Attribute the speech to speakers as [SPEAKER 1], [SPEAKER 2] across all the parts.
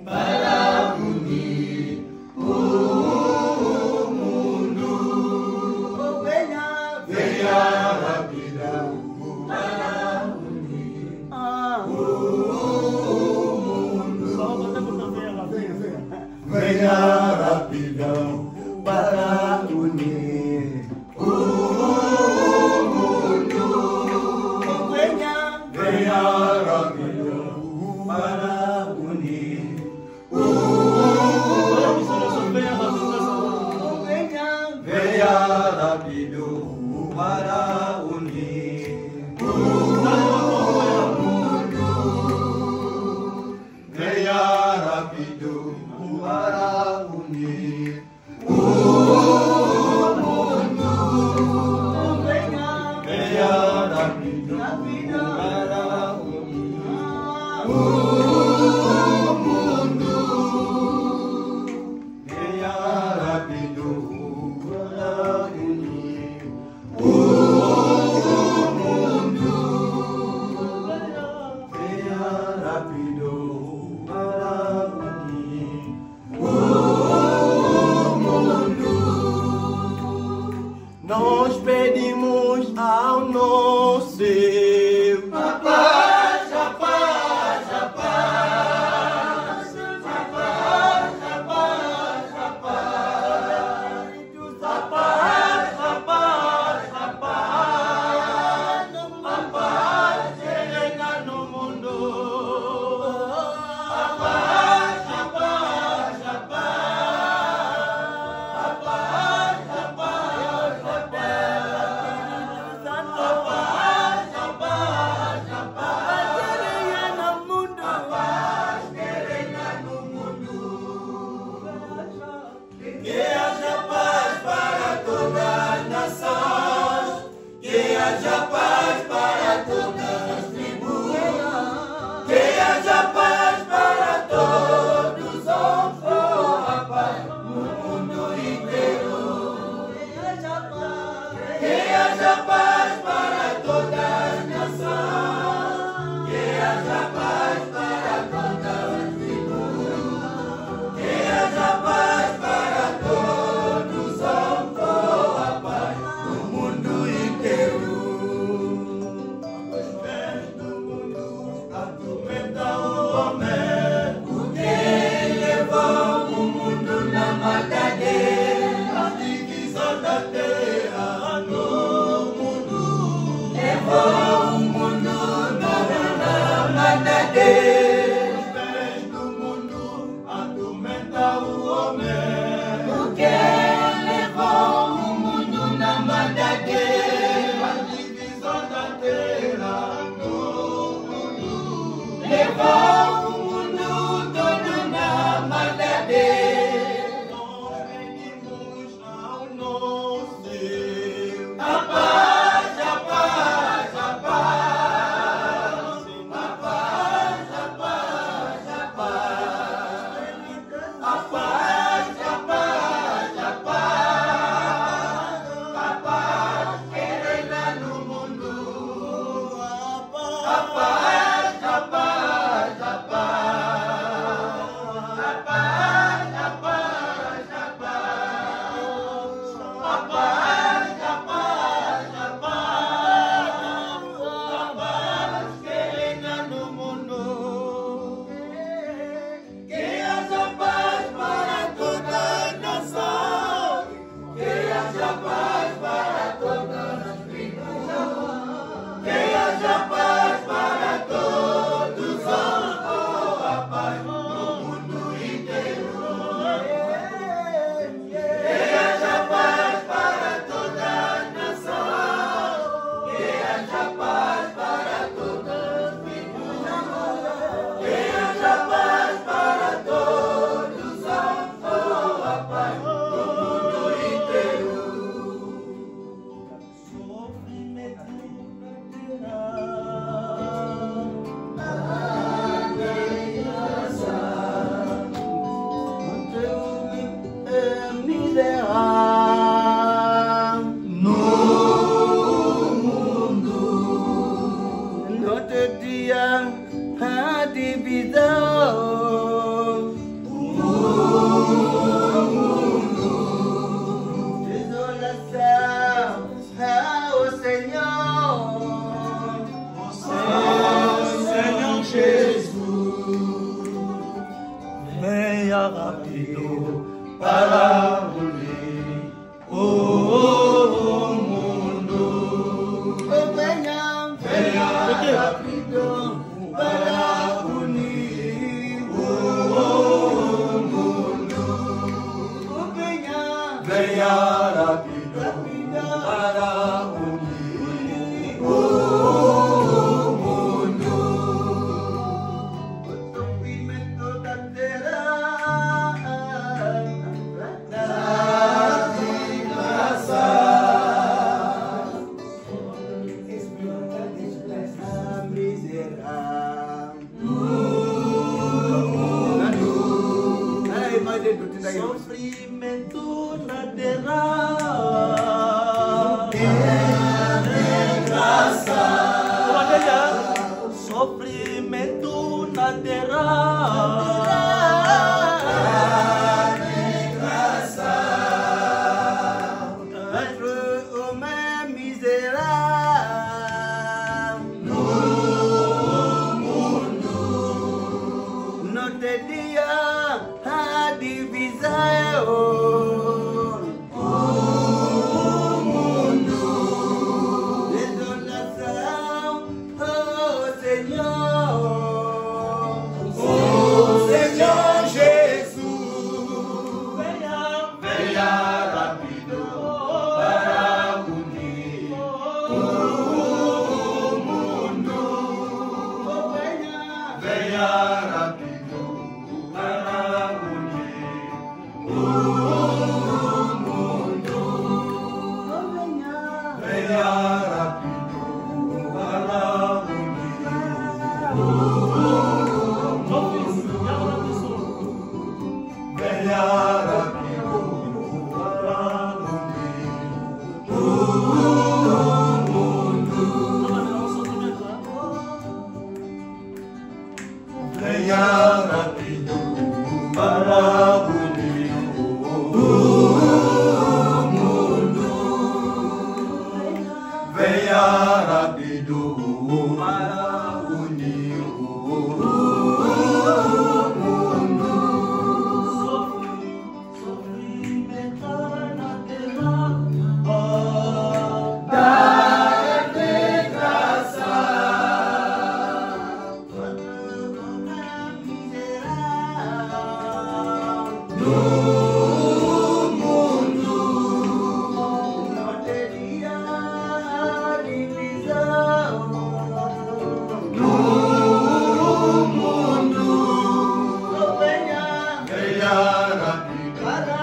[SPEAKER 1] Para venha rapidão para unir o mundo. Venha rapidão para unir o mundo. Venha rápido para unir o mundo. Venha rápido para unir o mundo. Venha rápido para unir o mundo. Venha rápido para unir o mundo. Venha rápido para unir o mundo. Nós pedimos ao nosso Deus a paz, a paz, a paz, a paz, a paz, a paz, a paz, a paz, a paz, a paz que reina no mundo. A paz, a paz, a paz, a paz, a paz, a paz, a paz, a paz, a paz que reina no mundo. A paz que reina no mundo. Que haja paz para todas as nações, que haja paz para todas as tribos, que haja paz para todos os homens, oh, a paz no mundo inteiro. Que haja paz para todas as nações, que haja paz para todas as tribos, que haja paz para todos os homens, oh, a paz no mundo inteiro. rápido para unir o mundo.
[SPEAKER 2] Venha,
[SPEAKER 1] Venha
[SPEAKER 2] rápido
[SPEAKER 1] para unir o mundo. Venha rápido para unir o mundo.
[SPEAKER 2] O sofrimento da terra,
[SPEAKER 1] Da desgraça,
[SPEAKER 2] a miserável. Ai, mas ele não tem daí.
[SPEAKER 1] sofrimento na terra, desgraça, sofrimento na terra, desgraça,
[SPEAKER 2] Être homme misérable.
[SPEAKER 1] no mundo.
[SPEAKER 2] Notre dia a divisão. Desolação, oh Senhor.
[SPEAKER 1] Oh Senhor Jesus,
[SPEAKER 2] Venha,
[SPEAKER 1] venha rápido para unir o mundo.
[SPEAKER 2] venha,
[SPEAKER 1] Venha rápido para unir o mundo.
[SPEAKER 2] venha.
[SPEAKER 1] Venha rápido para unir o mundo. Venha rápido para unir o mundo. Venha rápido para unir o mundo. Venha rápido para unir o mundo. Sofrimento na terra, da desgraça. No mundo,
[SPEAKER 2] Notre dia a divisão.
[SPEAKER 1] no mundo,
[SPEAKER 2] Venha,
[SPEAKER 1] venha rápido para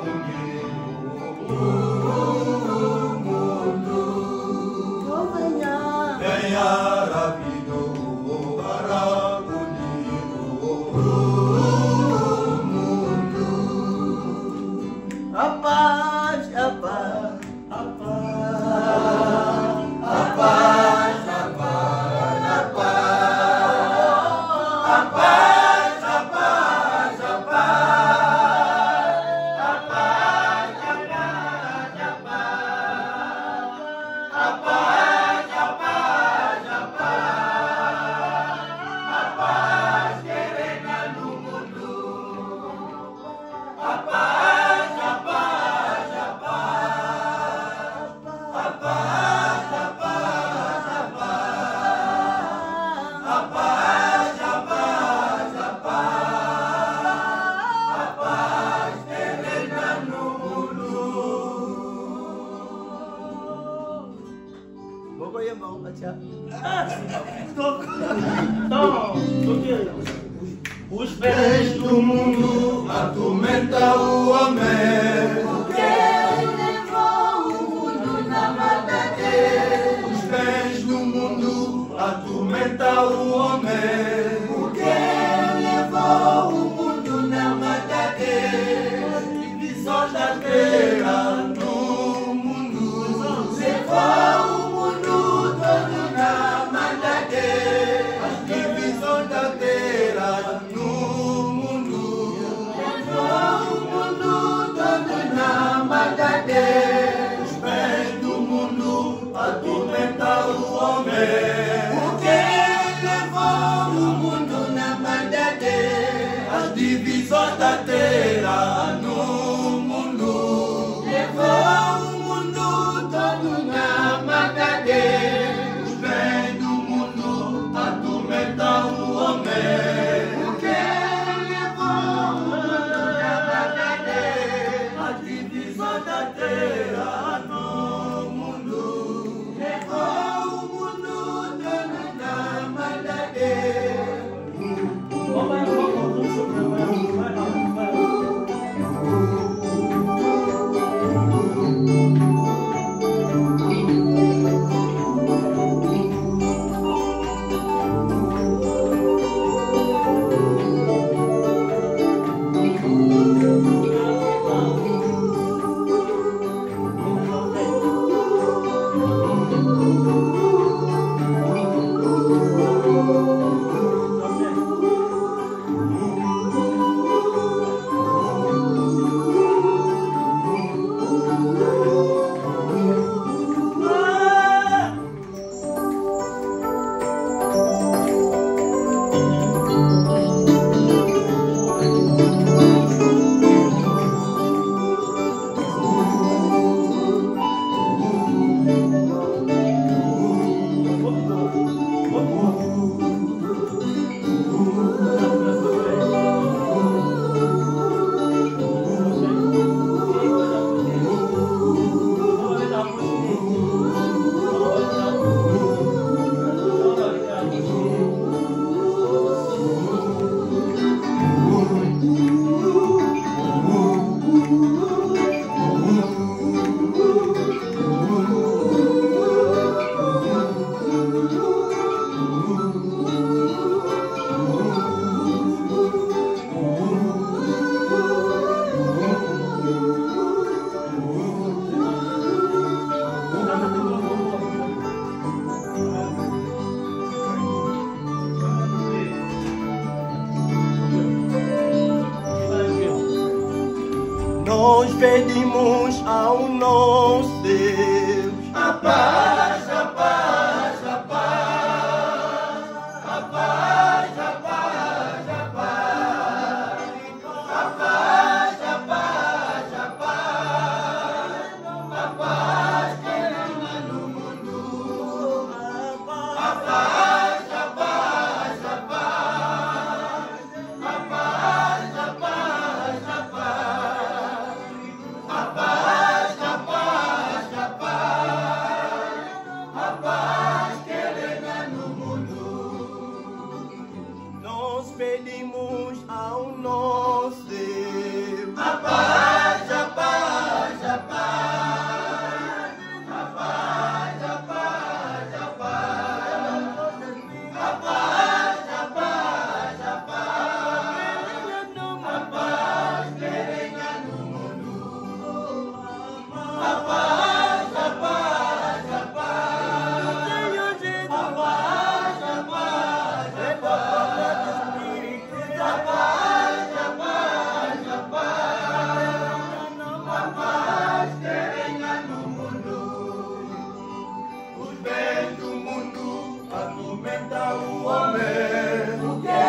[SPEAKER 1] unir o mundo.
[SPEAKER 2] venha.
[SPEAKER 1] Venha rápido para unir o mundo.
[SPEAKER 2] A paz, a paz.
[SPEAKER 1] A paz, a paz, a paz, a paz, a paz, a paz, a paz, a paz, a paz, a paz, a paz que reina no mundo. A paz, a paz, a paz, a paz, a paz, a paz, a paz, a paz, a paz que reina no mundo.
[SPEAKER 2] Vou ganhar mão, tia.
[SPEAKER 1] Os bens do mundo atormentam o homem. Os bens do mundo atormentam o homem.
[SPEAKER 2] Levou o mundo na maldade.
[SPEAKER 1] Divisões da terra no mundo.
[SPEAKER 2] Levou o mundo todo na maldade.
[SPEAKER 1] As divisões da terra no mundo.
[SPEAKER 2] Levou o mundo todo na maldade.
[SPEAKER 1] Os bens do mundo atormentam o homem.
[SPEAKER 2] Levou o mundo
[SPEAKER 1] Nós pedimos ao nosso Deus
[SPEAKER 2] a paz, a paz, a paz, a paz, a paz, a paz, a paz, a paz, a paz, a paz que reina no mundo, a paz, a paz, a paz, a paz, a paz, a paz, a paz, a paz, a paz, a paz que reina no mundo.
[SPEAKER 1] Nós pedimos ao nosso Deus
[SPEAKER 2] A paz, a paz, a paz, a paz, a paz, a paz, a paz, a paz, a paz que reina no mundo. A paz, a paz, a paz, a paz, a paz, a paz, a paz, a paz, a paz que reina no mundo. Os bens do mundo atormentam o homem, o que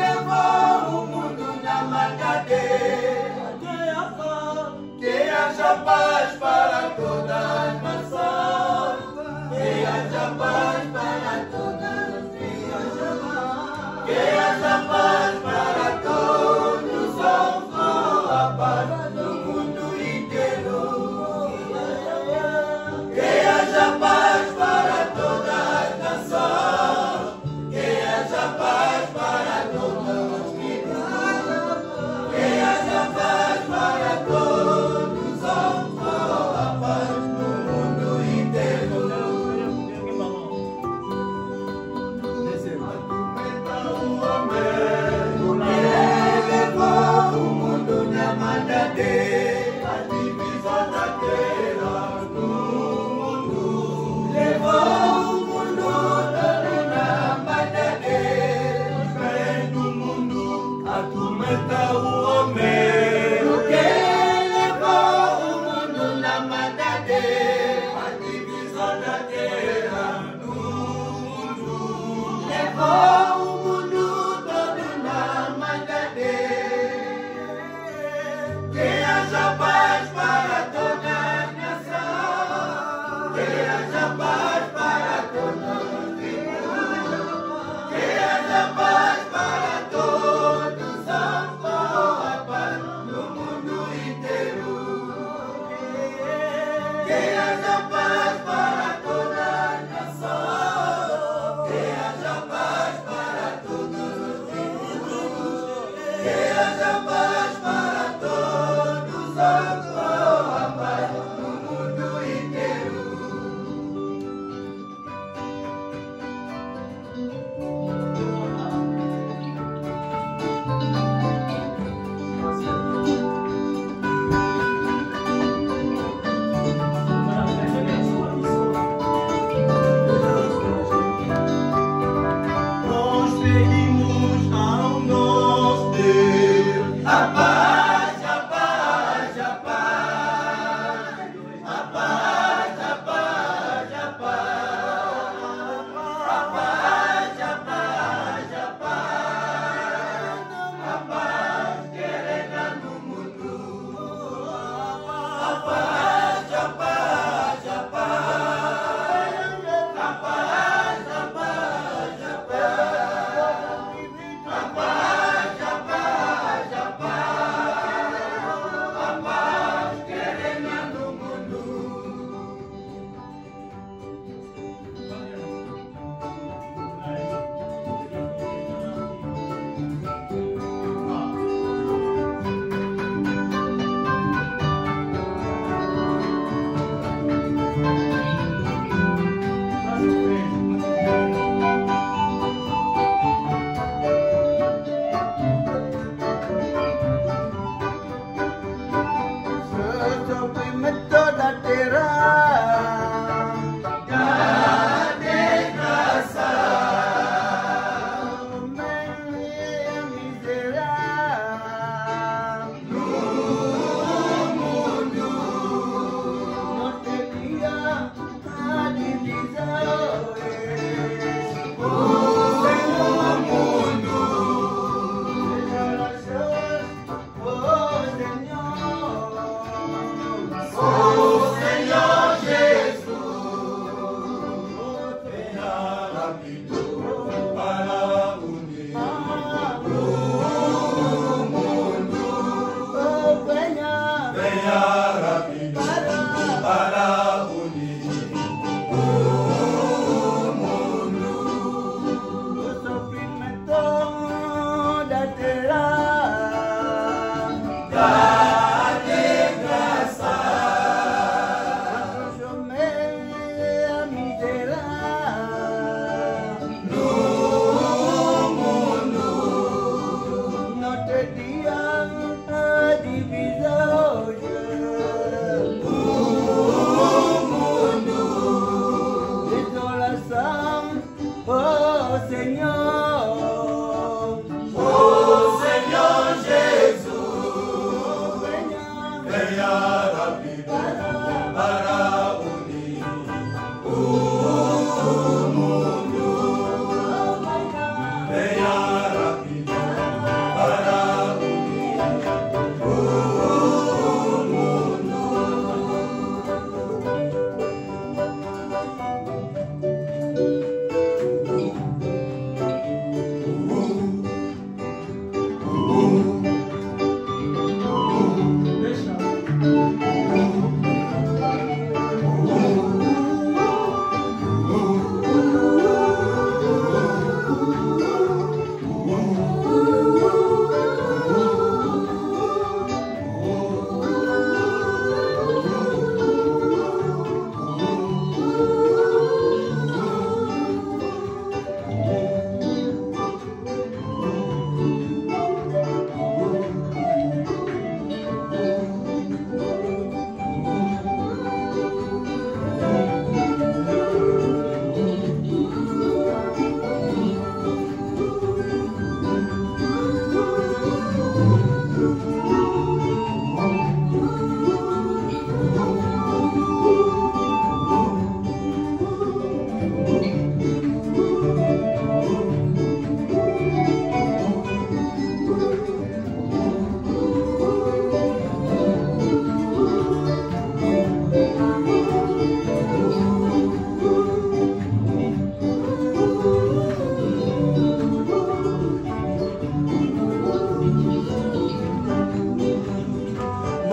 [SPEAKER 2] levou o mundo na maldade. Que haja paz para todas as nações, que haja paz para todas as nações, que haja paz para todos, oh, a paz no mundo inteiro. Que haja paz para todas as nações, que haja paz para todas as tribos, que haja paz para todos, oh,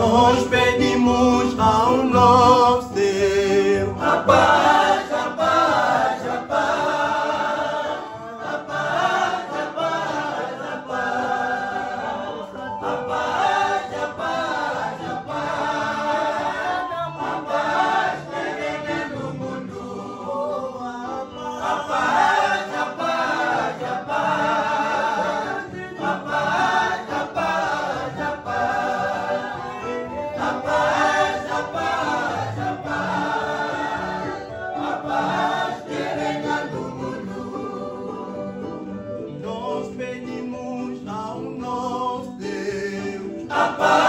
[SPEAKER 2] Nós pedimos ao nosso Deus
[SPEAKER 1] a paz, a paz, a paz, a paz, a paz, a paz, a paz, a paz, a paz terena no mundo, a paz, a paz, a paz, a paz, a paz, a paz, a paz, a paz, a paz terena no mundo.
[SPEAKER 2] Nós pedimos ao nosso Deus
[SPEAKER 1] A paz.